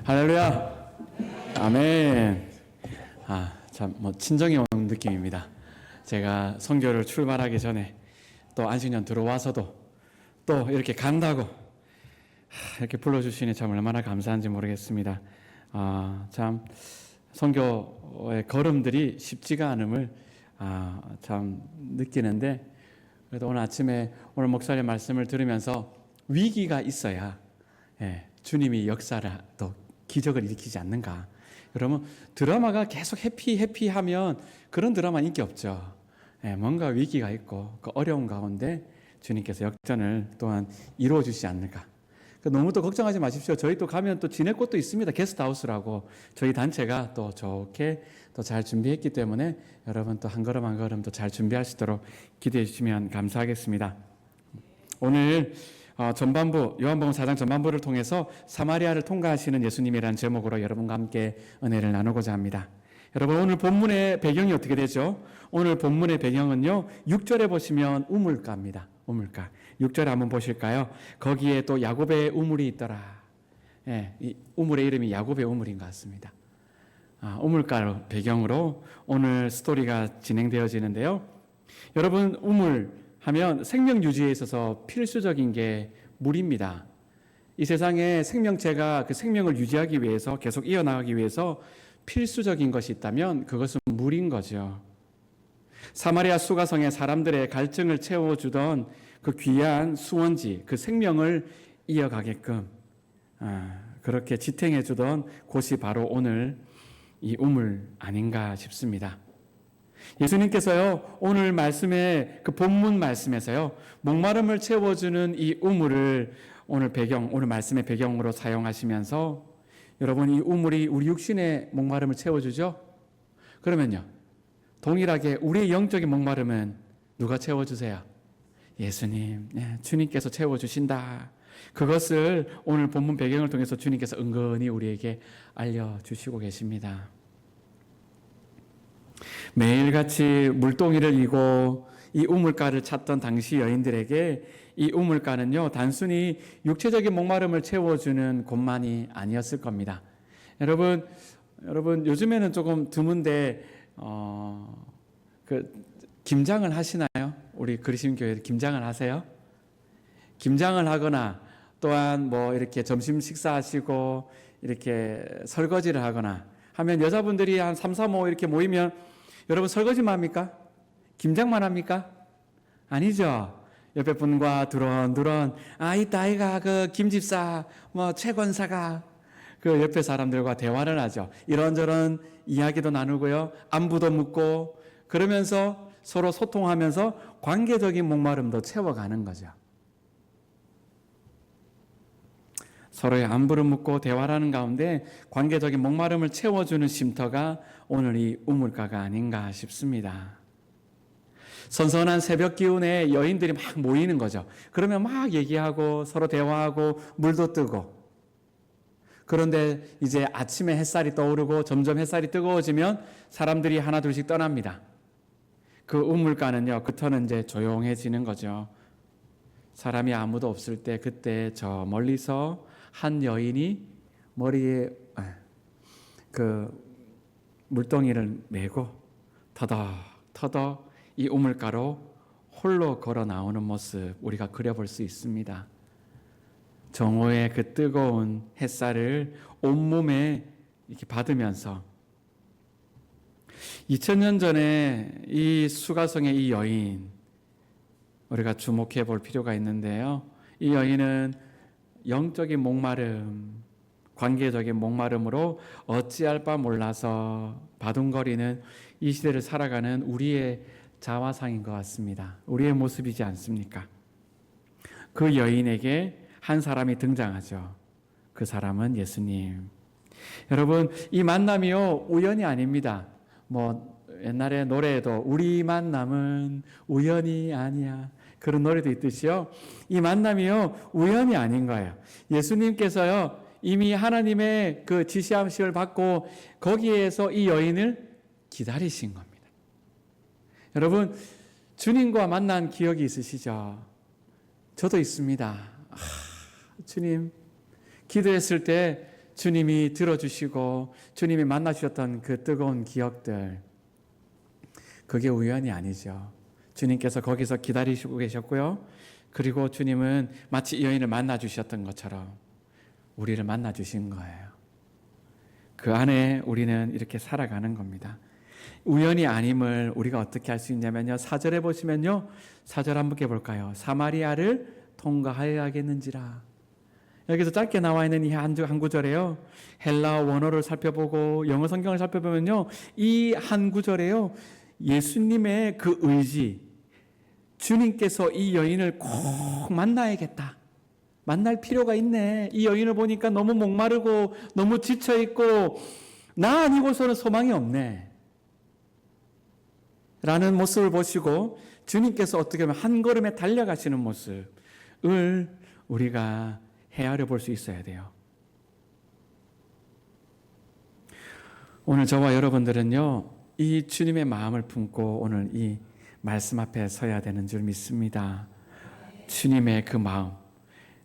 할렐루야. 아멘. 참 친정이 오는 느낌입니다. 제가 선교를 출발하기 전에 또 안식년 들어와서도 또 이렇게 간다고 이렇게 불러주시니 참 얼마나 감사한지 모르겠습니다. 참 선교의 걸음들이 쉽지가 않음을 참 느끼는데, 그래도 오늘 아침에 오늘 목사님 말씀을 들으면서 위기가 있어야 주님이 역사를 또 기적을 일으키지 않는가. 그러면 드라마가 계속 해피하면 그런 드라마는 인기 없죠. 뭔가 위기가 있고 그 어려운 가운데 주님께서 역전을 또한 이루어 주시지 않을까. 너무 또 걱정하지 마십시오. 저희 또 가면 또 지낼 곳도 있습니다. 게스트하우스라고 저희 단체가 또 좋게 또 잘 준비했기 때문에 여러분 또 한 걸음 한 걸음 또 잘 준비하시도록 기대해 주시면 감사하겠습니다. 오늘 전반부 요한복음 4장 전반부를 통해서 사마리아를 통과하시는 예수님이라는 제목으로 여러분과 함께 은혜를 나누고자 합니다. 여러분, 오늘 본문의 배경이 어떻게 되죠? 오늘 본문의 배경은요, 6절에 보시면 우물가입니다. 우물가. 6절에 한번 보실까요? 거기에 또 야곱의 우물이 있더라. 이 우물의 이름이 야곱의 우물인 것 같습니다. 우물가를 배경으로 오늘 스토리가 진행되어지는데요. 여러분, 우물 하면 생명 유지에 있어서 필수적인 게 물입니다. 이 세상에 생명체가 그 생명을 유지하기 위해서 계속 이어나가기 위해서 필수적인 것이 있다면 그것은 물인 거죠. 사마리아 수가성의 사람들의 갈증을 채워주던 그 귀한 수원지, 그 생명을 이어가게끔 그렇게 지탱해주던 곳이 바로 오늘 이 우물 아닌가 싶습니다. 예수님께서요, 오늘 말씀의 그 본문 말씀에서요, 목마름을 채워주는 이 우물을 오늘 말씀의 배경으로 사용하시면서, 여러분, 이 우물이 우리 육신의 목마름을 채워주죠? 그러면요, 동일하게 우리의 영적인 목마름은 누가 채워주세요? 예수님, 주님께서 채워주신다. 그것을 오늘 본문 배경을 통해서 주님께서 은근히 우리에게 알려주시고 계십니다. 매일같이 물동이를 이고 이 우물가를 찾던 당시 여인들에게 이 우물가는요, 단순히 육체적인 목마름을 채워주는 곳만이 아니었을 겁니다. 여러분 요즘에는 조금 드문데 김장을 하시나요? 우리 그리심교회 김장을 하세요? 김장을 하거나 또한 이렇게 점심 식사하시고 이렇게 설거지를 하거나 하면 여자분들이 한 3, 4, 5 이렇게 모이면 여러분 설거지만 합니까? 김장만 합니까? 아니죠. 옆에 분과 두런두런 이따 아이가 그 김집사 최권사가 그 옆에 사람들과 대화를 하죠. 이런저런 이야기도 나누고요, 안부도 묻고, 그러면서 서로 소통하면서 관계적인 목마름도 채워가는 거죠. 서로의 안부를 묻고 대화를 하는 가운데 관계적인 목마름을 채워주는 쉼터가 오늘 이 우물가가 아닌가 싶습니다. 선선한 새벽 기운에 여인들이 막 모이는 거죠. 그러면 막 얘기하고 서로 대화하고 물도 뜨고, 그런데 이제 아침에 햇살이 떠오르고 점점 햇살이 뜨거워지면 사람들이 하나 둘씩 떠납니다. 그 우물가는요, 그 터는 이제 조용해지는 거죠. 사람이 아무도 없을 때 그때 저 멀리서 한 여인이 머리에 그 물동이를 메고 터덕 이 우물가로 홀로 걸어 나오는 모습 우리가 그려볼 수 있습니다. 정오의 그 뜨거운 햇살을 온몸에 이렇게 받으면서 2000년 전에 이 수가성의 이 여인 우리가 주목해 볼 필요가 있는데요. 이 여인은 영적인 목마름, 관계적인 목마름으로 어찌할 바 몰라서 바둥거리는 이 시대를 살아가는 우리의 자화상인 것 같습니다. 우리의 모습이지 않습니까? 그 여인에게 한 사람이 등장하죠. 그 사람은 예수님. 여러분, 이 만남이요, 우연이 아닙니다. 옛날에 노래에도 우리 만남은 우연이 아니야, 그런 노래도 있듯이요, 이 만남이요, 우연이 아닌 거예요. 예수님께서요, 이미 하나님의 그 지시함을 받고 거기에서 이 여인을 기다리신 겁니다. 여러분, 주님과 만난 기억이 있으시죠? 저도 있습니다. 주님, 기도했을 때 주님이 들어주시고 주님이 만나주셨던 그 뜨거운 기억들, 그게 우연이 아니죠. 주님께서 거기서 기다리시고 계셨고요. 그리고 주님은 마치 이 여인을 만나주셨던 것처럼 우리를 만나주신 거예요. 그 안에 우리는 이렇게 살아가는 겁니다. 우연이 아님을 우리가 어떻게 할 수 있냐면요, 4절에 보시면요, 4절 한번 볼까요? 사마리아를 통과하여야겠는지라. 여기서 짧게 나와 있는 이 한 구절에요, 헬라 원어를 살펴보고 영어 성경을 살펴보면요, 이 한 구절에요, 예수님의 그 의지, 주님께서 이 여인을 꼭 만나야겠다, 만날 필요가 있네, 이 여인을 보니까 너무 목마르고 너무 지쳐있고 나 아니고서는 소망이 없네 라는 모습을 보시고 주님께서 어떻게 보면 한 걸음에 달려가시는 모습을 우리가 헤아려 볼 수 있어야 돼요. 오늘 저와 여러분들은요, 이 주님의 마음을 품고 오늘 이 말씀 앞에 서야 되는 줄 믿습니다. 주님의 그 마음,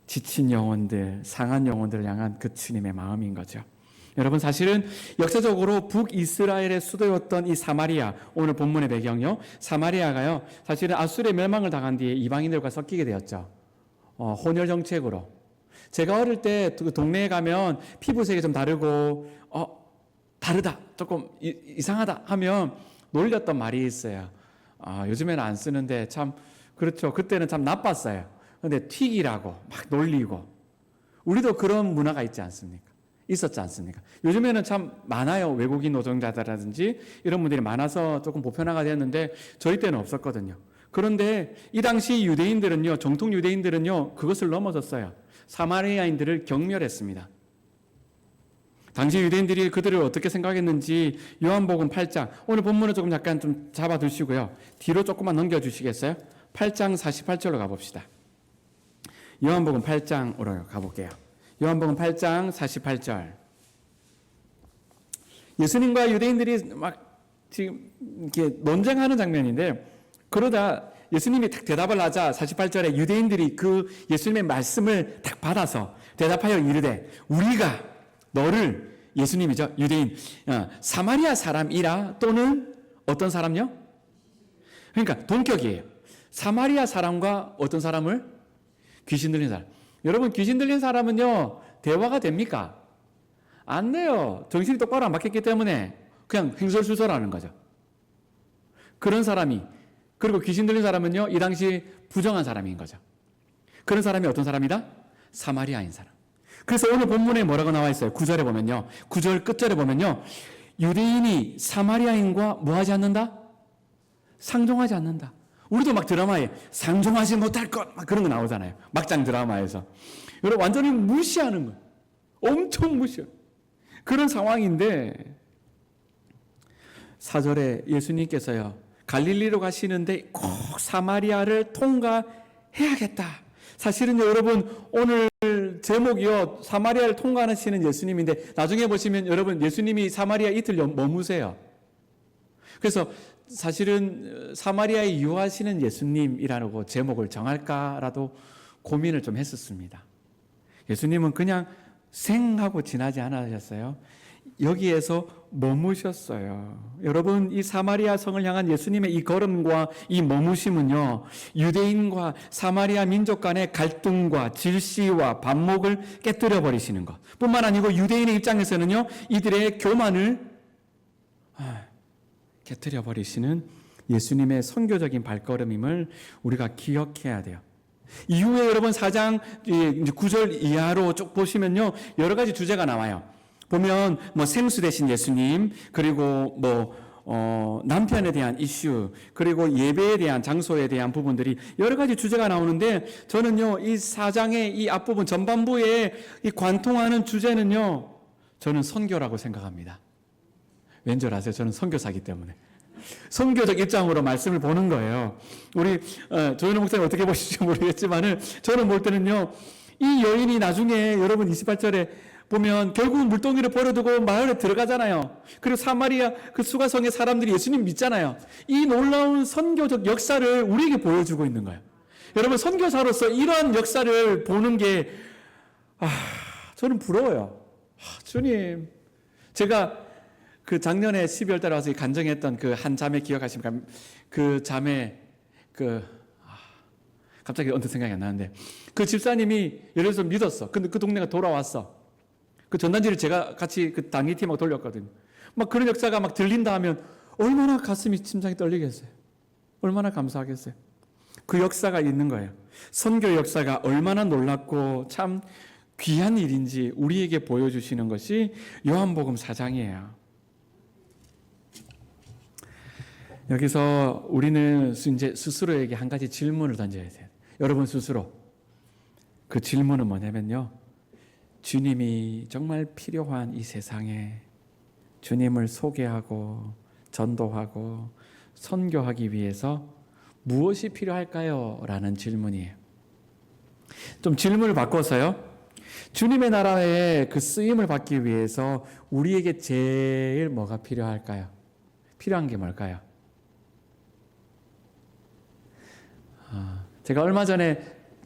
지친 영혼들, 상한 영혼들을 향한 그 주님의 마음인 거죠. 여러분, 사실은 역사적으로 북이스라엘의 수도였던 이 사마리아, 오늘 본문의 배경요, 사마리아가요, 사실은 아수르의 멸망을 당한 뒤에 이방인들과 섞이게 되었죠. 혼혈 정책으로. 제가 어릴 때 그 동네에 가면 피부색이 좀 다르고 다르다, 조금 이상하다 하면 놀렸던 말이 있어요. 요즘에는 안 쓰는데 참 그렇죠. 그때는 참 나빴어요. 근데 튀기라고 막 놀리고, 우리도 그런 문화가 있지 않습니까? 있었지 않습니까? 요즘에는 참 많아요. 외국인 노동자들이라든지 이런 분들이 많아서 조금 보편화가 되었는데 저희 때는 없었거든요. 그런데 이 당시 유대인들은요, 정통 유대인들은요, 그것을 넘어섰어요. 사마리아인들을 경멸했습니다. 당시 유대인들이 그들을 어떻게 생각했는지 요한복음 8장, 오늘 본문을 조금 약간 좀 잡아두시고요, 뒤로 조금만 넘겨주시겠어요? 8장 48절로 가봅시다. 요한복음 8장으로 가볼게요. 요한복음 8장 48절. 예수님과 유대인들이 막 지금 이렇게 논쟁하는 장면인데, 그러다 예수님이 딱 대답을 하자 48절에 유대인들이 그 예수님의 말씀을 딱 받아서 대답하여 이르되, 우리가 너를, 예수님이죠, 유대인, 사마리아 사람이라, 또는 어떤 사람요? 그러니까 동격이에요. 사마리아 사람과 어떤 사람을? 귀신 들린 사람. 여러분, 귀신 들린 사람은요, 대화가 됩니까? 안 돼요. 정신이 똑바로 안 박혔기 때문에 그냥 횡설수설하는 거죠. 그런 사람이, 그리고 귀신 들린 사람은요, 이 당시 부정한 사람인 거죠. 그런 사람이 어떤 사람이다? 사마리아인 사람. 그래서 오늘 본문에 뭐라고 나와 있어요? 9절에 보면요, 9절 끝절에 보면요, 유대인이 사마리아인과 뭐 하지 않는다? 상종하지 않는다. 우리도 막 드라마에 상종하지 못할 것, 막 그런 거 나오잖아요. 막장 드라마에서. 여러분, 완전히 무시하는 거예요. 엄청 무시해요. 그런 상황인데 4절에 예수님께서요, 갈릴리로 가시는데 꼭 사마리아를 통과해야겠다. 사실은요, 여러분, 오늘 제목이요, 사마리아를 통과하시는 예수님인데, 나중에 보시면 여러분, 예수님이 사마리아 이틀 머무세요. 그래서 사실은 사마리아에 유하시는 예수님이라고 제목을 정할까라도 고민을 좀 했었습니다. 예수님은 그냥 생하고 지나지 않으셨어요. 여기에서 머무셨어요. 여러분, 이 사마리아 성을 향한 예수님의 이 걸음과 이 머무심은요, 유대인과 사마리아 민족 간의 갈등과 질시와 반목을 깨뜨려 버리시는 것 뿐만 아니고, 유대인의 입장에서는요, 이들의 교만을 깨뜨려 버리시는 예수님의 선교적인 발걸음임을 우리가 기억해야 돼요. 이후에 여러분 4장 9절 이하로 쭉 보시면요, 여러 가지 주제가 나와요. 보면 뭐 생수 대신 예수님, 그리고 남편에 대한 이슈, 그리고 예배에 대한, 장소에 대한 부분들이 여러 가지 주제가 나오는데, 저는요, 이 4장의 이 앞부분 전반부에 이 관통하는 주제는요, 저는 선교라고 생각합니다. 왠지 아세요? 저는 선교사기 때문에 선교적 입장으로 말씀을 보는 거예요. 우리 조현우 목사님 어떻게 보실지 모르겠지만은, 저는 볼 때는요, 이 여인이 나중에 여러분 28절에 보면 결국 물동이를 버려두고 마을에 들어가잖아요. 그리고 사마리아 그 수가성의 사람들이 예수님 믿잖아요. 이 놀라운 선교적 역사를 우리에게 보여주고 있는 거예요. 여러분, 선교사로서 이러한 역사를 보는 게 저는 부러워요. 주님, 제가 그 작년에 12월 달에 와서 간증했던 그 한 자매 기억하십니까? 그 자매 갑자기 언뜻 생각이 안 나는데 그 집사님이 예를 들어서 믿었어. 근데 그 동네가 돌아왔어. 그 전단지를 제가 같이 그 당기팀하고 돌렸거든요. 막 그런 역사가 막 들린다 하면 얼마나 가슴이 심장이 떨리겠어요. 얼마나 감사하겠어요. 그 역사가 있는 거예요. 선교 역사가 얼마나 놀랍고 참 귀한 일인지 우리에게 보여주시는 것이 요한복음 4장이에요. 여기서 우리는 이제 스스로에게 한 가지 질문을 던져야 돼요. 여러분 스스로. 그 질문은 뭐냐면요. 주님이 정말 필요한 이 세상에 주님을 소개하고 전도하고 선교하기 위해서 무엇이 필요할까요? 라는 질문이에요. 좀 질문을 바꿔서요. 주님의 나라에 그 쓰임을 받기 위해서 우리에게 제일 뭐가 필요할까요? 필요한 게 뭘까요? 제가 얼마 전에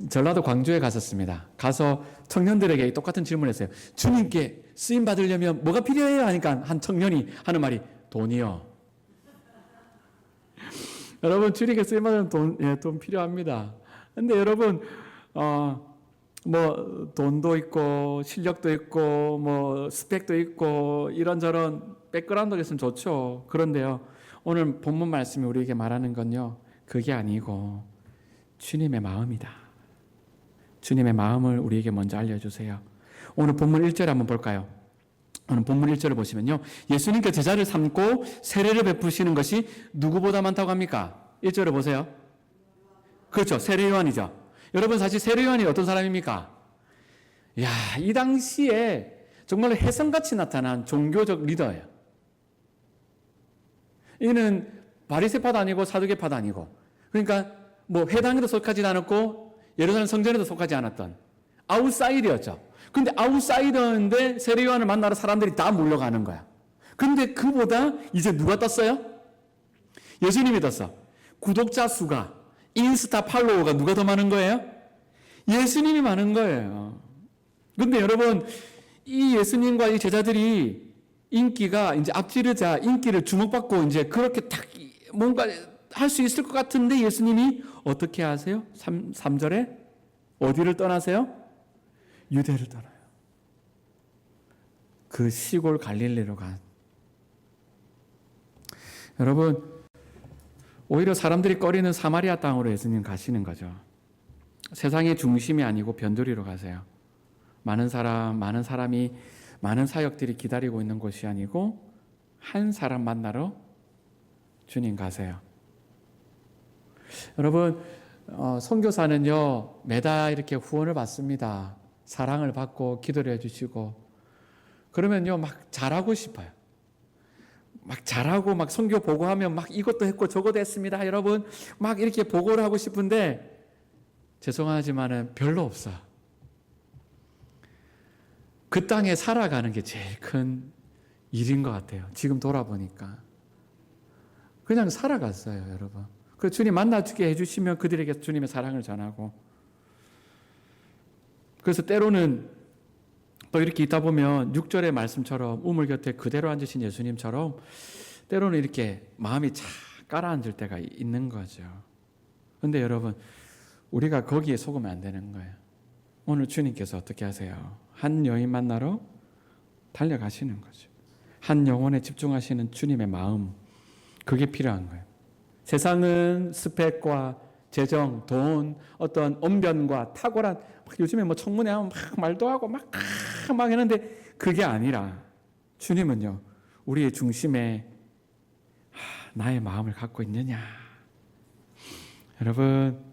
전라도 광주에 갔었습니다. 가서 청년들에게 똑같은 질문을 했어요. 주님께 쓰임 받으려면 뭐가 필요해요? 하니까 한 청년이 하는 말이 돈이요. 여러분 주님께 쓰임 받으면 돈 필요합니다. 근데 여러분 뭐 돈도 있고 실력도 있고 뭐 스펙도 있고 이런저런 백그라운드가 있으면 좋죠. 그런데요. 오늘 본문 말씀이 우리에게 말하는 건요. 그게 아니고 주님의 마음이다. 주님의 마음을 우리에게 먼저 알려주세요. 오늘 본문 1절 한번 볼까요? 오늘 본문 1절을 보시면요. 예수님께 제자를 삼고 세례를 베푸시는 것이 누구보다 많다고 합니까? 1절을 보세요. 그렇죠. 세례 요한이죠. 여러분 사실 세례 요한이 어떤 사람입니까? 야, 이 당시에 정말 혜성같이 나타난 종교적 리더예요. 이는 바리새파도 아니고 사두개파도 아니고 그러니까 뭐 회당에도 속하지 않았고 예루살렘 성전에도 속하지 않았던 아웃사이더였죠. 근데 아웃사이더인데 세례 요한을 만나러 사람들이 다 몰려가는 거야. 근데 그보다 이제 누가 떴어요? 예수님이 떴어. 구독자 수가 인스타 팔로워가 누가 더 많은 거예요? 예수님이 많은 거예요. 근데 여러분 이 예수님과 이 제자들이 인기가 이제 앞지르자 인기를 주목받고 이제 그렇게 딱 뭔가 할 수 있을 것 같은데 예수님이 어떻게 하세요? 3절에 어디를 떠나세요? 유대를 떠나요. 그 시골 갈릴리로 간. 여러분 오히려 사람들이 꺼리는 사마리아 땅으로 예수님 가시는 거죠. 세상의 중심이 아니고 변두리로 가세요. 많은 사람이 많은 사역들이 기다리고 있는 곳이 아니고 한 사람 만나러 주님 가세요. 여러분 선교사는요 매달 이렇게 후원을 받습니다. 사랑을 받고 기도를 해주시고 그러면요 막 잘하고 싶어요. 막 잘하고 막 선교 보고하면 막 이것도 했고 저것도 했습니다. 여러분 막 이렇게 보고를 하고 싶은데 죄송하지만은 별로 없어. 그 땅에 살아가는 게 제일 큰 일인 것 같아요. 지금 돌아보니까 그냥 살아갔어요, 여러분. 그 주님 만나주게 해주시면 그들에게 주님의 사랑을 전하고 그래서 때로는 또 이렇게 있다 보면 6절의 말씀처럼 우물 곁에 그대로 앉으신 예수님처럼 때로는 이렇게 마음이 착 가라앉을 때가 있는 거죠. 그런데 여러분 우리가 거기에 속으면 안 되는 거예요. 오늘 주님께서 어떻게 하세요? 한 여인 만나러 달려가시는 거죠. 한 영혼에 집중하시는 주님의 마음 그게 필요한 거예요. 세상은 스펙과 재정, 돈, 어떤 언변과 탁월한 요즘에 뭐 청문회 하면 막 말도 하고 막 했는데 그게 아니라 주님은요 우리의 중심에 나의 마음을 갖고 있느냐. 여러분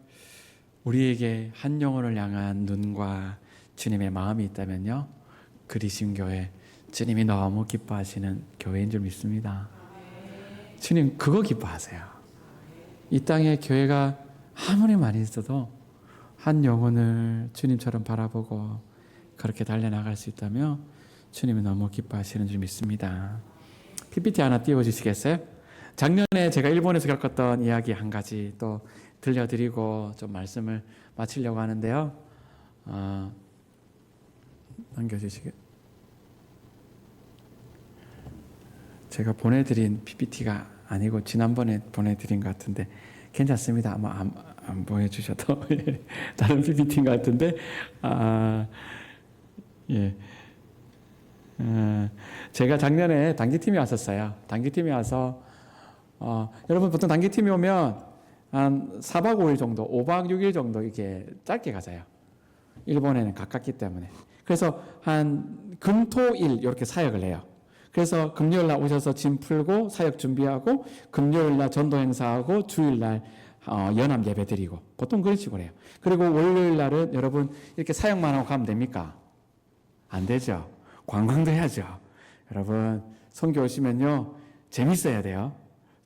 우리에게 한 영혼을 향한 눈과 주님의 마음이 있다면요 그리심교회 주님이 너무 기뻐하시는 교회인 줄 믿습니다. 주님 그거 기뻐하세요. 이 땅에 교회가 아무리 많이 있어도 한 영혼을 주님처럼 바라보고 그렇게 달려나갈 수 있다면 주님이 너무 기뻐하시는 줄 믿습니다. PPT 하나 띄워주시겠어요? 작년에 제가 일본에서 겪었던 이야기 한 가지 또 들려드리고 좀 말씀을 마치려고 하는데요. 넘겨주시겠어요? 제가 보내드린 PPT가 아니고 지난번에 보내드린 것 같은데 괜찮습니다. 아마 안 보여주셔도 다른 PPT인 것 같은데 예. 제가 작년에 단기팀에 왔었어요. 단기팀에 와서 여러분 보통 단기팀에 오면 한 4박 5일 정도, 5박 6일 정도 이렇게 짧게 가세요. 일본에는 가깝기 때문에. 그래서 한 금, 토, 일 이렇게 사역을 해요. 그래서 금요일 날 오셔서 짐 풀고 사역 준비하고 금요일 날 전도 행사하고 주일 날 연합 예배 드리고 보통 그런 식으로 해요. 그리고 월요일 날은 여러분 이렇게 사역만 하고 가면 됩니까? 안 되죠. 관광도 해야죠. 여러분 선교 오시면요 재밌어야 돼요.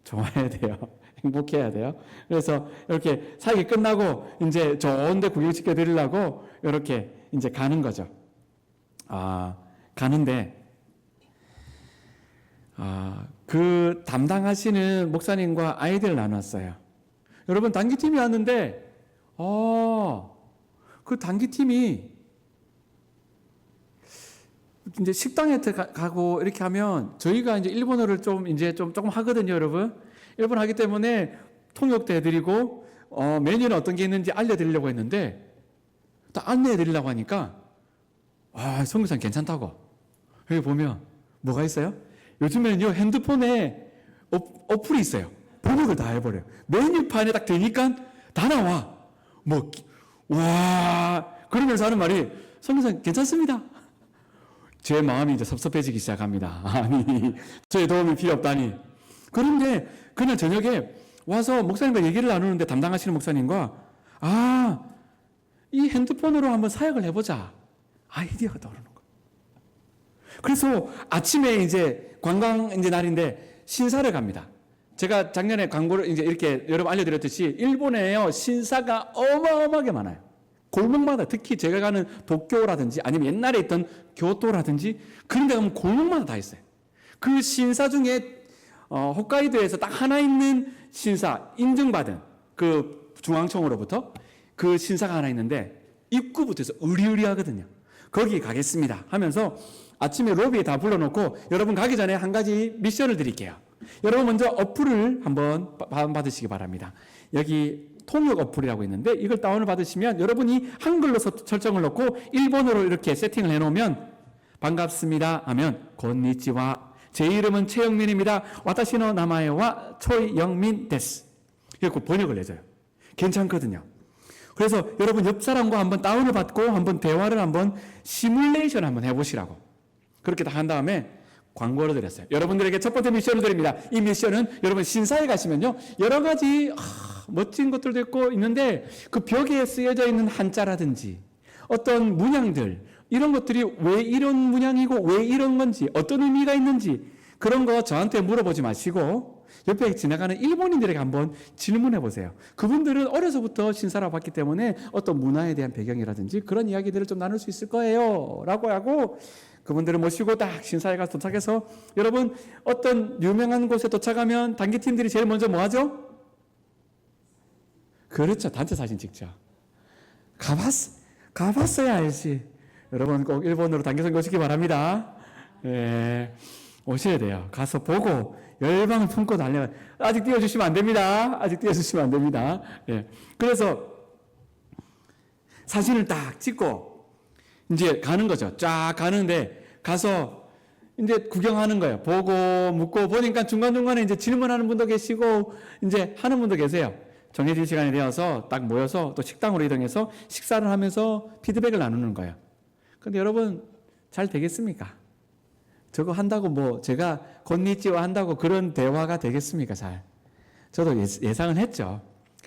좋아야 돼요. 행복해야 돼요. 그래서 이렇게 사역이 끝나고 이제 좋은데 구경시켜 드리려고 이렇게 이제 가는 거죠. 가는데 그 담당하시는 목사님과 아이들 나눴어요. 여러분 단기팀이 왔는데 그 단기팀이 이제 식당에 가고 이렇게 하면 저희가 이제 일본어를 조금 하거든요, 여러분. 일본어 하기 때문에 통역도 해드리고 메뉴는 어떤 게 있는지 알려드리려고 했는데 딱 안내해드리려고 하니까 선교사님 괜찮다고. 여기 보면 뭐가 있어요? 요즘에는요 핸드폰에 어플이 있어요. 번역을 다 해버려요. 메뉴판에 딱 되니까 다 나와. 그러면서 하는 말이 선교사님 괜찮습니다. 제 마음이 이제 섭섭해지기 시작합니다. 아니 저의 도움이 필요 없다니. 그런데 그날 저녁에 와서 목사님과 얘기를 나누는데 담당하시는 목사님과 이 핸드폰으로 한번 사역을 해보자 아이디어가 떠오르는 거예요. 그래서 아침에 이제 관광 이제 날인데 신사를 갑니다. 제가 작년에 광고를 이제 이렇게 여러분 알려드렸듯이 일본에요 신사가 어마어마하게 많아요. 골목마다 특히 제가 가는 도쿄라든지 아니면 옛날에 있던 교토라든지 그런 데 가면 골목마다 다 있어요. 그 신사 중에 홋카이도에서 딱 하나 있는 신사 인증받은 그 중앙청으로부터 그 신사가 하나 있는데 입구부터 해서 으리으리하거든요. 거기 가겠습니다 하면서 아침에 로비에 다 불러놓고 여러분 가기 전에 한 가지 미션을 드릴게요. 여러분 먼저 어플을 한번 받으시기 바랍니다. 여기 통역 어플이라고 있는데 이걸 다운을 받으시면 여러분이 한글로 설정을 넣고 일본어로 이렇게 세팅을 해놓으면 반갑습니다 하면 건니치와 제 이름은 최영민입니다. 와타시노 나마에와 초이영민 데스. 이렇게 번역을 해줘요. 괜찮거든요. 그래서 여러분 옆 사람과 한번 다운을 받고 한번 대화를 한번 시뮬레이션 한번 해보시라고. 그렇게 다 한 다음에 광고를 드렸어요. 여러분들에게 첫 번째 미션을 드립니다. 이 미션은 여러분 신사에 가시면요 여러 가지 멋진 것들도 있고 있는데 그 벽에 쓰여져 있는 한자라든지 어떤 문양들 이런 것들이 왜 이런 문양이고 왜 이런 건지 어떤 의미가 있는지 그런 거 저한테 물어보지 마시고 옆에 지나가는 일본인들에게 한번 질문해 보세요. 그분들은 어려서부터 신사라고 봤기 때문에 어떤 문화에 대한 배경이라든지 그런 이야기들을 좀 나눌 수 있을 거예요 라고 하고 그분들을 모시고 딱 신사에 가서 도착해서 여러분 어떤 유명한 곳에 도착하면 단기팀들이 제일 먼저 뭐 하죠? 그렇죠. 단체 사진 찍죠. 가봤어야 알지. 여러분 꼭 일본으로 단기 선교 오시기 바랍니다. 네, 오셔야 돼요. 가서 보고 열방을 품고 달려. 아직 띄워주시면 안 됩니다. 아직 띄워주시면 안 됩니다. 네. 그래서 사진을 딱 찍고 이제 가는 거죠. 쫙 가는데 가서 이제 구경하는 거예요. 보고 묻고 보니까 중간중간에 이제 질문하는 분도 계시고 이제 하는 분도 계세요. 정해진 시간이 되어서 딱 모여서 또 식당으로 이동해서 식사를 하면서 피드백을 나누는 거예요. 근데 여러분 잘 되겠습니까? 저거 한다고 뭐 제가 건니찌와 한다고 그런 대화가 되겠습니까? 잘. 저도 예상은 했죠.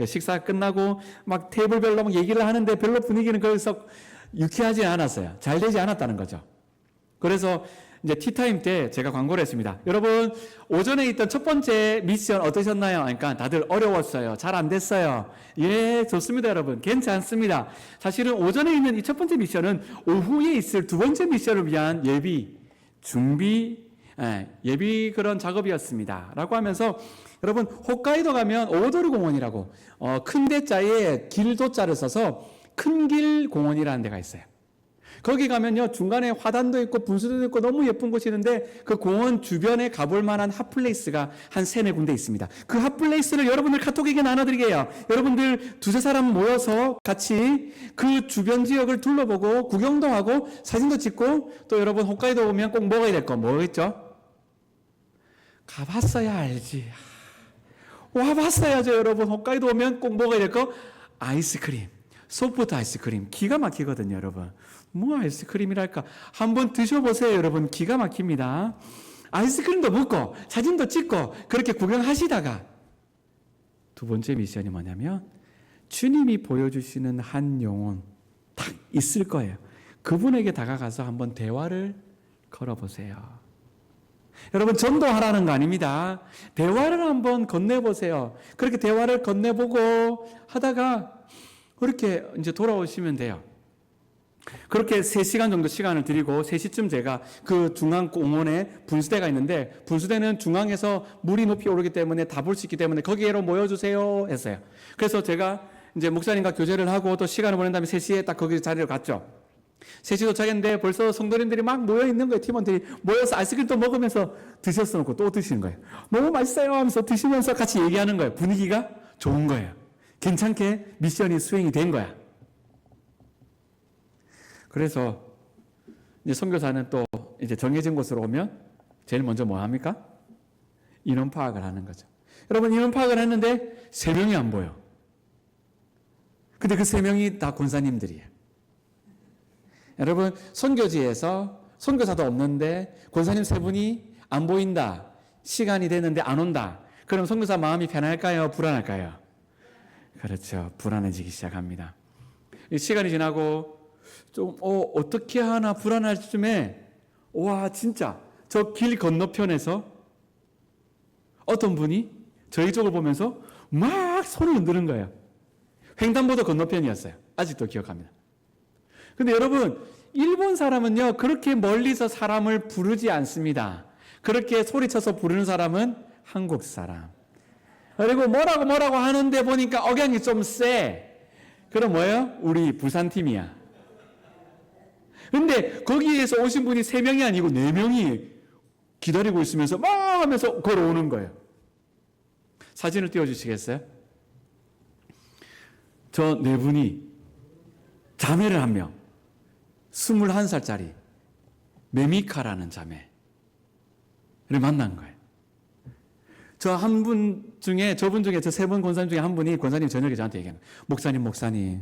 식사 끝나고 막 테이블별로 막 얘기를 하는데 별로 분위기는 거기서 유쾌하지 않았어요. 잘 되지 않았다는 거죠. 그래서 이제 티타임 때 제가 광고를 했습니다. 여러분 오전에 있던 첫 번째 미션 어떠셨나요? 그러니까 다들 어려웠어요. 잘 안 됐어요. 예, 좋습니다 여러분. 괜찮습니다. 사실은 오전에 있는 이 첫 번째 미션은 오후에 있을 두 번째 미션을 위한 예비 그런 작업이었습니다. 라고 하면서 여러분 홋카이도 가면 오도르 공원이라고 큰 대자에 길도자를 써서 큰길 공원이라는 데가 있어요. 거기 가면요, 중간에 화단도 있고 분수도 있고 너무 예쁜 곳이 있는데 그 공원 주변에 가볼 만한 핫플레이스가 한 3-4군데 있습니다. 그 핫플레이스를 여러분들 카톡에게 나눠드리게요. 여러분들 2-3사람 모여서 같이 그 주변 지역을 둘러보고 구경도 하고 사진도 찍고, 또 여러분 홋카이도 오면 꼭 먹어야 될 거 뭐겠죠? 가봤어야 알지. 와봤어야죠. 여러분 홋카이도 오면 꼭 먹어야 될 거 아이스크림, 소프트 아이스크림 기가 막히거든요. 여러분 뭐 아이스크림이랄까, 한번 드셔보세요. 여러분 기가 막힙니다. 아이스크림도 먹고 사진도 찍고 그렇게 구경하시다가 두 번째 미션이 뭐냐면, 주님이 보여주시는 한 영혼 딱 있을 거예요. 그분에게 다가가서 한번 대화를 걸어보세요. 여러분 전도하라는 거 아닙니다. 대화를 한번 건네보세요. 그렇게 대화를 건네보고 하다가 그렇게 이제 돌아오시면 돼요. 그렇게 3시간 정도 시간을 드리고 3시쯤 제가 그 중앙 공원에 분수대가 있는데, 분수대는 중앙에서 물이 높이 오르기 때문에 다 볼 수 있기 때문에 거기로 모여주세요 했어요. 그래서 제가 이제 목사님과 교제를 하고 또 시간을 보낸 다음에 3시에 딱 거기 자리를 갔죠. 3시 도착했는데 벌써 성도님들이 막 모여 있는 거예요. 팀원들이 모여서 아이스크림도 먹으면서 드셨어놓고 또 드시는 거예요. 너무 맛있어요 하면서 드시면서 같이 얘기하는 거예요. 분위기가 좋은 거예요. 괜찮게 미션이 수행이 된 거야. 그래서 이제 선교사는 또 이제 정해진 곳으로 오면 제일 먼저 뭐 합니까? 인원 파악을 하는 거죠. 여러분 인원 파악을 했는데 3명이 안 보여. 근데 그 3명이 다 권사님들이에요. 여러분 선교지에서 선교사도 없는데 권사님 3분이 안 보인다, 시간이 됐는데 안 온다, 그럼 선교사 마음이 편할까요? 불안할까요? 그렇죠. 불안해지기 시작합니다. 시간이 지나고 좀 어떻게 하나 불안할 쯤에, 와 진짜 저 길 건너편에서 어떤 분이 저희 쪽을 보면서 막 손을 흔드는 거예요. 횡단보도 건너편이었어요. 아직도 기억합니다. 근데 여러분 일본 사람은요 그렇게 멀리서 사람을 부르지 않습니다. 그렇게 소리쳐서 부르는 사람은 한국 사람. 그리고 뭐라고 하는데 보니까 억양이 좀 세. 그럼 뭐예요? 우리 부산팀이야. 근데 거기에서 오신 분이 3명이 아니고 4명이 기다리고 있으면서 막 하면서 걸어오는 거예요. 사진을 띄워주시겠어요? 저 4분이 자매를 한 명, 21살짜리 메미카라는 자매를 만난 거예요. 저분 중에 저 3분 권사님 중에 한 분이, 권사님 저녁에 저한테 얘기합니다. 목사님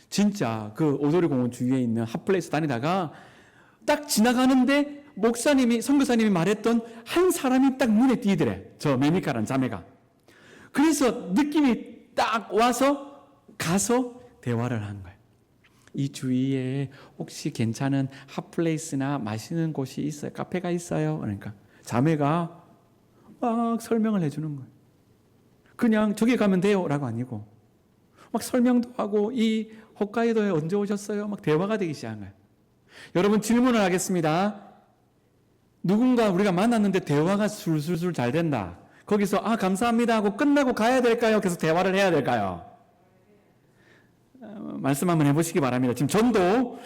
진짜 그 오도리 공원 주위에 있는 핫플레이스 다니다가 딱 지나가는데 목사님이, 선교사님이 말했던 한 사람이 딱 눈에 띄더래. 저 메미카라는 자매가. 그래서 느낌이 딱 와서 가서 대화를 한 거예요. 이 주위에 혹시 괜찮은 핫플레이스나 맛있는 곳이 있어요? 카페가 있어요? 그러니까 자매가 막 설명을 해주는 거예요. 그냥 저기 가면 돼요 라고 아니고 막 설명도 하고, 이 홋카이도에 언제 오셨어요? 막 대화가 되기 시작한 거예요. 여러분 질문을 하겠습니다. 누군가 우리가 만났는데 대화가 술술술 잘 된다. 거기서 감사합니다 하고 끝나고 가야 될까요? 계속 대화를 해야 될까요? 말씀 한번 해보시기 바랍니다. 지금 전도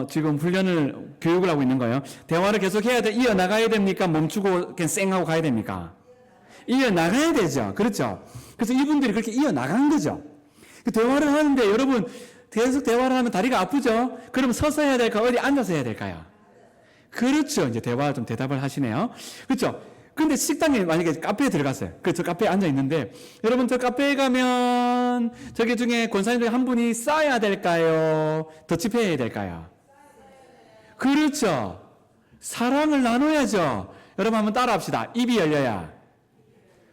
지금 훈련을, 교육을 하고 있는 거예요. 대화를 계속 해야 돼. 이어나가야 됩니까? 멈추고 그냥 쌩하고 가야 됩니까? 이어나가야 되죠. 그렇죠. 그래서 이분들이 그렇게 이어나간 거죠. 그 대화를 하는데 여러분 계속 대화를 하면 다리가 아프죠? 그럼 서서 해야 될까요? 어디 앉아서 해야 될까요? 그렇죠. 이제 대화를 좀 대답을 하시네요. 그렇죠. 근데 식당에 만약에 카페에 들어갔어요. 저 카페에 앉아 있는데, 여러분 저 카페에 가면 저기 중에 권사님 중에 한 분이 싸야 될까요? 더치페이해야 될까요? 그렇죠. 사랑을 나눠야죠. 여러분 한번 따라 합시다. 입이 열려야.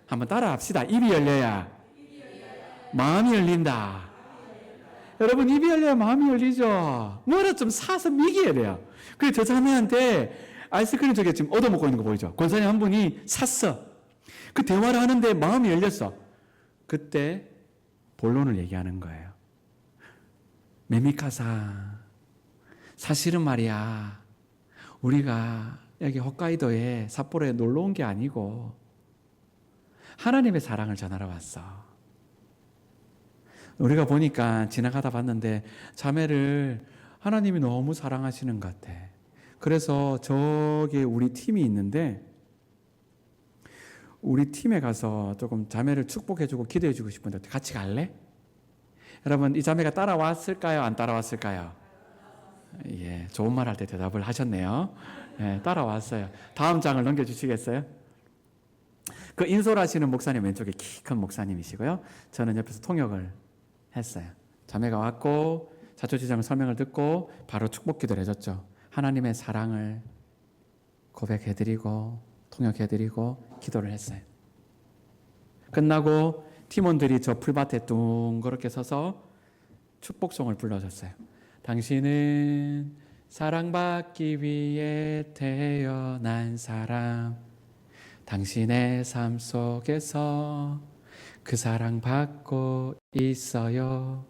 한번 따라 합시다. 입이 열려야 마음이 열린다. 여러분 입이 열려야 마음이 열리죠. 뭐라 좀 사서 미기해야 돼요. 그래서 저 자매한테 아이스크림 저게 지금 얻어먹고 있는 거 보이죠? 권사님 한 분이 샀어. 그 대화를 하는데 마음이 열렸어. 그때 본론을 얘기하는 거예요. 메미카사, 사실은 말이야, 우리가 여기 홋카이도에 삿포로에 놀러 온 게 아니고 하나님의 사랑을 전하러 왔어. 우리가 보니까 지나가다 봤는데 자매를 하나님이 너무 사랑하시는 것 같아. 그래서 저기 우리 팀이 있는데 우리 팀에 가서 조금 자매를 축복해주고 기도해주고 싶은데 같이 갈래? 여러분, 이 자매가 따라왔을까요? 안 따라왔을까요? 예, 좋은 말 할 때 대답을 하셨네요. 예, 따라왔어요. 다음 장을 넘겨주시겠어요? 그 인솔하시는 목사님 왼쪽에 키 큰 목사님이시고요. 저는 옆에서 통역을 했어요. 자매가 왔고 자초지장 설명을 듣고 바로 축복 기도를 해줬죠. 하나님의 사랑을 고백해드리고 통역해드리고 기도를 했어요. 끝나고 팀원들이 저 풀밭에 둥그렇게 서서 축복송을 불러줬어요. 당신은 사랑받기 위해 태어난 사람, 당신의 삶 속에서 그 사랑 받고 있어요.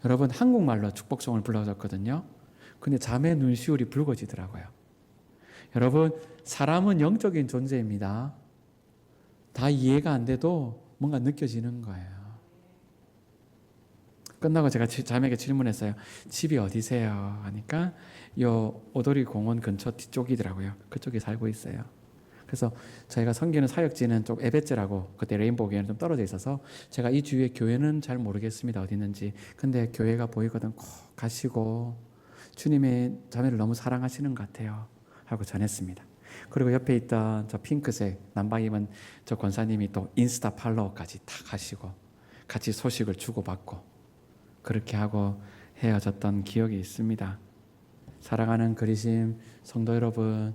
여러분, 한국말로 축복송을 불러줬거든요. 근데 자매 눈시울이 붉어지더라고요. 여러분, 사람은 영적인 존재입니다. 다 이해가 안 돼도 뭔가 느껴지는 거예요. 끝나고 제가 자매에게 질문했어요. 집이 어디세요? 하니까 요 오도리 공원 근처 뒤쪽이더라고요. 그쪽에 살고 있어요. 그래서 저희가 섬기는 사역지는 좀 에베츠라고, 그때 레인보우 교회는 좀 떨어져 있어서 제가 이 주위에 교회는 잘 모르겠습니다. 어디 있는지. 근데 교회가 보이거든. 꼭 가시고 주님의 자매를 너무 사랑하시는 것 같아요 하고 전했습니다. 그리고 옆에 있던 저 핑크색 남방 입은 저 권사님이 또 인스타 팔로워까지 다 가시고 같이 소식을 주고받고 그렇게 하고 헤어졌던 기억이 있습니다. 사랑하는 그리심 성도 여러분,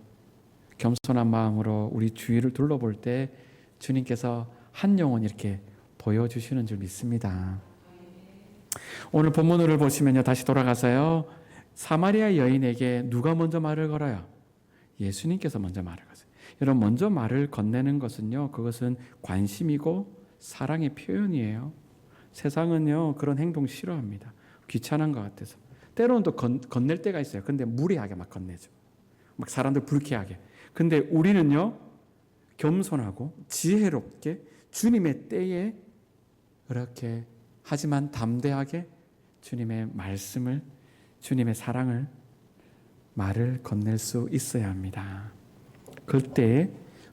겸손한 마음으로 우리 주위를 둘러볼 때 주님께서 한 영혼 이렇게 보여주시는 줄 믿습니다. 오늘 본문을 보시면요, 다시 돌아가서요, 사마리아 여인에게 누가 먼저 말을 걸어요? 예수님께서 먼저 말을 거세요. 여러분, 먼저 말을 건네는 것은요, 그것은 관심이고 사랑의 표현이에요. 세상은요, 그런 행동 싫어합니다. 귀찮은 것 같아서. 때로는 또 건넬 때가 있어요. 근데 무리하게 막 건네죠. 막 사람들 불쾌하게. 근데 우리는요, 겸손하고 지혜롭게 주님의 때에 그렇게 하지만 담대하게 주님의 말씀을, 주님의 사랑을, 말을 건넬 수 있어야 합니다. 그때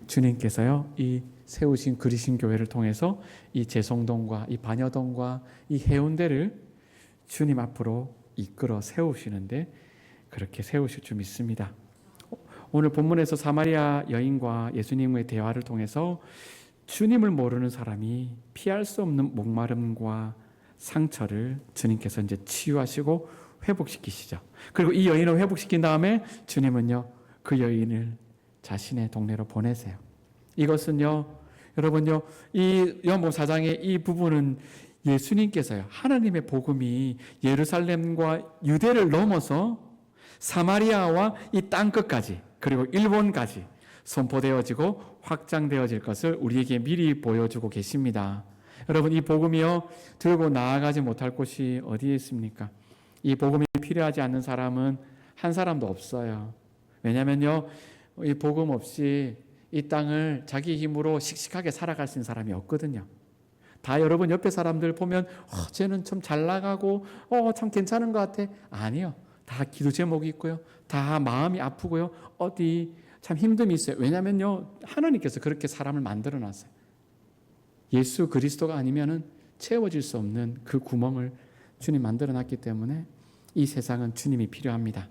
주님께서요, 이 세우신 그리신 교회를 통해서 이 재성동과 이 반여동과 이 해운대를 주님 앞으로 이끌어 세우시는데 그렇게 세우실 줄 믿습니다. 오늘 본문에서 사마리아 여인과 예수님의 대화를 통해서 주님을 모르는 사람이 피할 수 없는 목마름과 상처를 주님께서 이제 치유하시고 회복시키시죠. 그리고 이 여인을 회복시킨 다음에 주님은요, 그 여인을 자신의 동네로 보내세요. 이것은요, 여러분요, 이 요한복음 4장의 이 부분은 예수님께서요, 하나님의 복음이 예루살렘과 유대를 넘어서 사마리아와 이 땅끝까지 그리고 일본까지 선포되어지고 확장되어질 것을 우리에게 미리 보여주고 계십니다. 여러분, 이 복음이요, 들고 나아가지 못할 곳이 어디에 있습니까? 이 복음이 필요하지 않는 사람은 한 사람도 없어요. 왜냐면요, 이 복음 없이 이 땅을 자기 힘으로 씩씩하게 살아갈 수 있는 사람이 없거든요. 다 여러분 옆에 사람들 보면 쟤는 좀 잘 나가고 참 괜찮은 것 같아. 아니요. 다 기도 제목이 있고요. 다 마음이 아프고요. 어디 참 힘듦이 있어요. 왜냐면요, 하나님께서 그렇게 사람을 만들어 놨어요. 예수 그리스도가 아니면은 채워질 수 없는 그 구멍을 주님 만들어 놨기 때문에 이 세상은 주님이 필요합니다.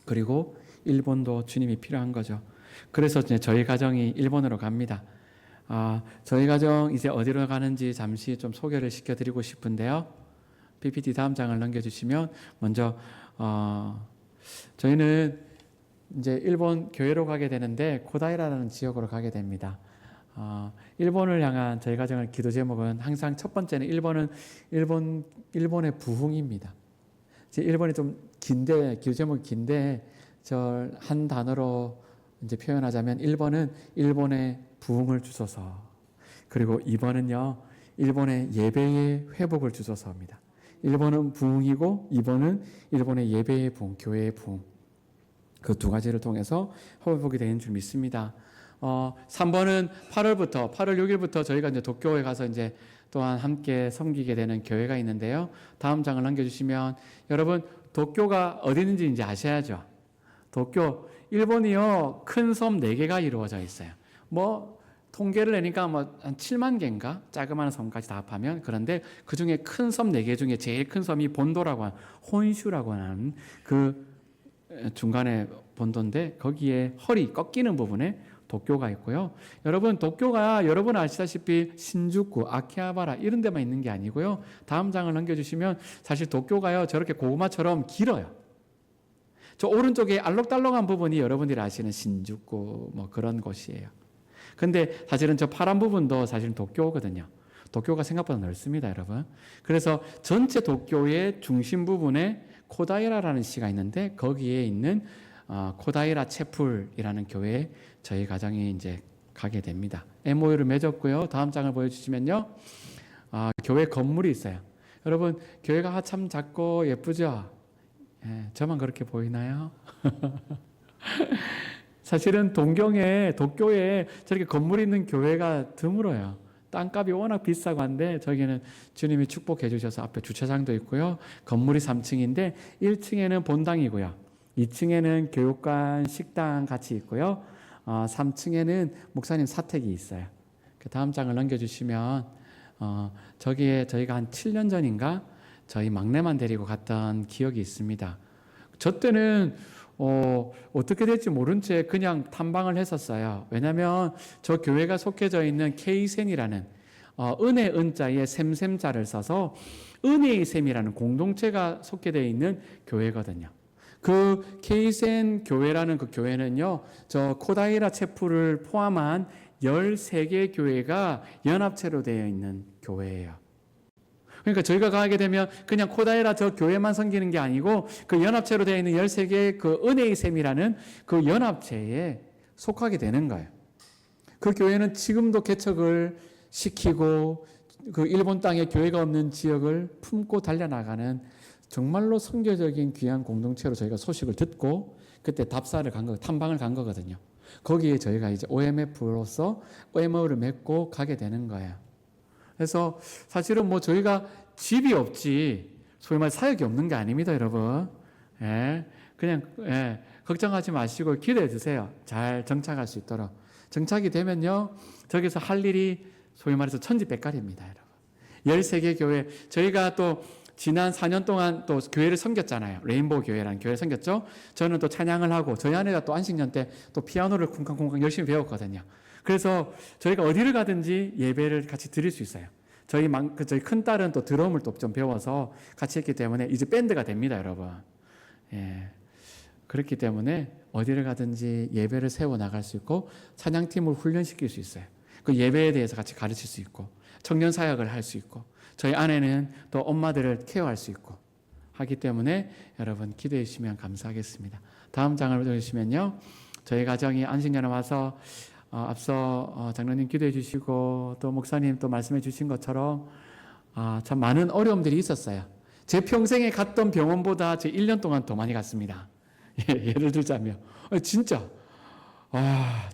그리고 일본도 주님이 필요한 거죠. 그래서 이제 저희 가정이 일본으로 갑니다. 저희 가정 이제 어디로 가는지 잠시 좀 소개를 시켜드리고 싶은데요. PPT 다음 장을 넘겨주시면 먼저 저희는 이제 일본 교회로 가게 되는데 고다이라라는 지역으로 가게 됩니다. 일본을 향한 저희 가정의 기도 제목은 항상 첫 번째는 일본의 부흥입니다. 일본이 좀 긴데 기도 제목이 긴데 저 한 단어로 이제 표현하자면 1번은 일본의 부흥을 주소서, 그리고 2번은요 일본의 예배의 회복을 주소서입니다. 1번은 부흥이고 2번은 일본의 예배의 부흥, 교회의 부흥, 그 두 가지를 통해서 회복이 되는 줄 믿습니다. 3번은 8월 6일부터 저희가 이제 도쿄에 가서 이제 또한 함께 섬기게 되는 교회가 있는데요. 다음 장을 넘겨주시면 여러분, 도쿄가 어디 있는지 이제 아셔야죠. 도쿄, 일본이요, 큰 섬 4개가 이루어져 있어요. 뭐, 통계를 내니까 뭐, 한 7만 개인가? 자그마한 섬까지 다 합하면. 그런데 그 중에 큰 섬 4개 중에 제일 큰 섬이 본도라고 하는, 혼슈라고 하는 그 중간에 본도인데, 거기에 허리 꺾이는 부분에 도쿄가 있고요. 여러분, 도쿄가 여러분 아시다시피 신주쿠, 아키하바라 이런 데만 있는 게 아니고요. 다음 장을 넘겨주시면 사실 도쿄가요, 저렇게 고구마처럼 길어요. 저 오른쪽에 알록달록한 부분이 여러분들이 아시는 신주쿠 뭐 그런 곳이에요. 근데 사실은 저 파란 부분도 사실은 도쿄거든요. 도쿄가 생각보다 넓습니다, 여러분. 그래서 전체 도쿄의 중심 부분에 코다이라라는 시가 있는데 거기에 있는 코다이라 채플이라는 교회에 저희 가정이 이제 가게 됩니다. MOU를 맺었고요. 다음 장을 보여주시면요. 교회 건물이 있어요. 여러분, 교회가 참 작고 예쁘죠? 예, 저만 그렇게 보이나요? 사실은 동경에, 도쿄에 저렇게 건물이 있는 교회가 드물어요. 땅값이 워낙 비싸고 한데 저기는 주님이 축복해 주셔서 앞에 주차장도 있고요. 건물이 3층인데 1층에는 본당이고요. 2층에는 교육관, 식당 같이 있고요. 3층에는 목사님 사택이 있어요. 그 다음 장을 넘겨주시면 저기에 저희가 한 7년 전인가 저희 막내만 데리고 갔던 기억이 있습니다. 저 때는 어떻게 될지 모른 채 그냥 탐방을 했었어요. 왜냐하면 저 교회가 속해져 있는 케이센이라는 은혜 은자에 샘샘자를 써서 은혜의 샘이라는 공동체가 속해져 있는 교회거든요. 그 케이센 교회라는 그 교회는요, 저 코다이라 채플을 포함한 13개 교회가 연합체로 되어 있는 교회예요. 그러니까 저희가 가게 되면 그냥 코다이라 저 교회만 섬기는 게 아니고 그 연합체로 되어 있는 13개의 그 은혜의 샘이라는 그 연합체에 속하게 되는 거예요. 그 교회는 지금도 개척을 시키고 그 일본 땅에 교회가 없는 지역을 품고 달려나가는 정말로 선교적인 귀한 공동체로 저희가 소식을 듣고 그때 답사를 간 거, 탐방을 간 거거든요. 거기에 저희가 이제 OMF로서 OMO를 맺고 가게 되는 거예요. 그래서 사실은 뭐 저희가 집이 없지 소위 말 사역이 없는 게 아닙니다, 여러분. 예, 그냥 걱정하지 마시고 기대해 주세요. 잘 정착할 수 있도록. 정착이 되면요, 저기서 할 일이 소위 말해서 천지백갈입니다, 여러분. 13개 교회, 저희가 또 지난 4년 동안 또 교회를 섬겼잖아요. 레인보우 교회라는 교회를 섬겼죠. 저는 또 찬양을 하고 저희 아내가 또 안식년 때 또 피아노를 쿵쾅쿵쾅 열심히 배웠거든요. 그래서 저희가 어디를 가든지 예배를 같이 드릴 수 있어요. 저희 큰 딸은 또 드럼을 또 좀 배워서 같이 했기 때문에 이제 밴드가 됩니다, 여러분. 예. 그렇기 때문에 어디를 가든지 예배를 세워 나갈 수 있고 찬양팀을 훈련시킬 수 있어요. 그 예배에 대해서 같이 가르칠 수 있고 청년 사역을 할 수 있고 저희 아내는 또 엄마들을 케어할 수 있고 하기 때문에 여러분 기대해 주시면 감사하겠습니다. 다음 장을 보시면요, 저희 가정이 안식년에 와서 앞서 장로님 기도해 주시고 또 목사님 또 말씀해 주신 것처럼 참 많은 어려움들이 있었어요. 제 평생에 갔던 병원보다 제 1년 동안 더 많이 갔습니다. 예를 들자면 진짜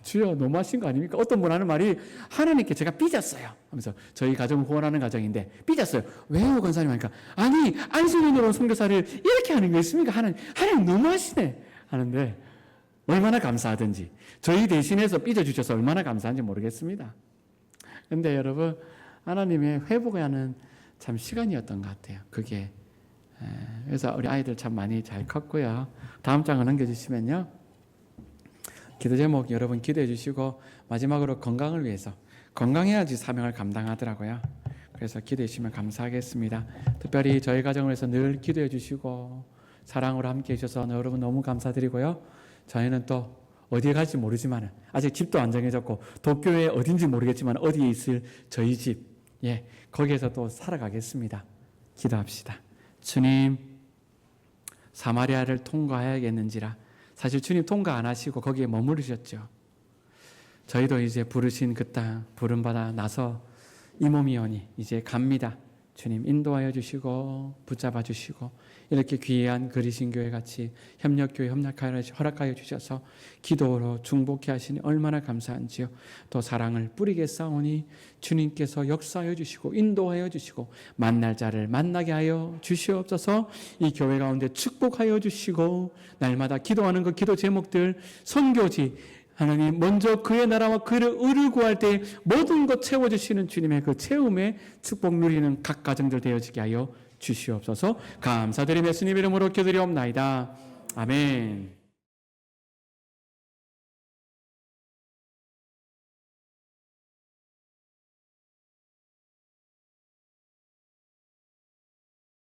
주여 너무하신 거 아닙니까? 어떤 분 하는 말이 하나님께 제가 삐졌어요 하면서 저희 가정을 후원하는 가정인데 삐졌어요. 왜요 권사님 하니까 아니 안식년으로 온 선교사를 이렇게 하는 거 있습니까? 하나님 너무하시네 하는데 얼마나 감사하든지 저희 대신해서 삐져주셔서 얼마나 감사한지 모르겠습니다. 근데 여러분 하나님의 회복하는 참 시간이었던 것 같아요. 그게 그래서 우리 아이들 참 많이 잘 컸고요. 다음 장을 넘겨주시면요, 기도 제목 여러분 기도해 주시고 마지막으로 건강을 위해서 건강해야지 사명을 감당하더라고요. 그래서 기도해 주시면 감사하겠습니다. 특별히 저희 가정을 위해서 늘 기도해 주시고 사랑으로 함께해 주셔서 여러분 너무 감사드리고요. 저희는 또 어디에 갈지 모르지만 아직 집도 안 정해졌고 도쿄에 어딘지 모르겠지만 어디에 있을 저희 집 거기에서 또 살아가겠습니다. 기도합시다. 주님, 사마리아를 통과해야겠는지라. 사실 주님 통과 안 하시고 거기에 머무르셨죠. 저희도 이제 부르신 그 땅 부름받아 나서 이 몸이오니 이제 갑니다. 주님 인도하여 주시고 붙잡아 주시고 이렇게 귀한 그리신 교회 같이 협력교회 허락하여 주셔서 기도로 중복케 하시니 얼마나 감사한지요. 또 사랑을 뿌리게 싸우니 주님께서 역사하여 주시고 인도하여 주시고 만날 자를 만나게 하여 주시옵소서. 이 교회 가운데 축복하여 주시고 날마다 기도하는 그 기도 제목들 선교지 하나님 먼저 그의 나라와 그의 의를 구할 때 모든 것 채워주시는 주님의 그 채움의 축복 누리는 각 가정들 되어지게 하여 주시옵소서. 감사드리며 예수님 이름으로 기도드리옵나이다. 아멘.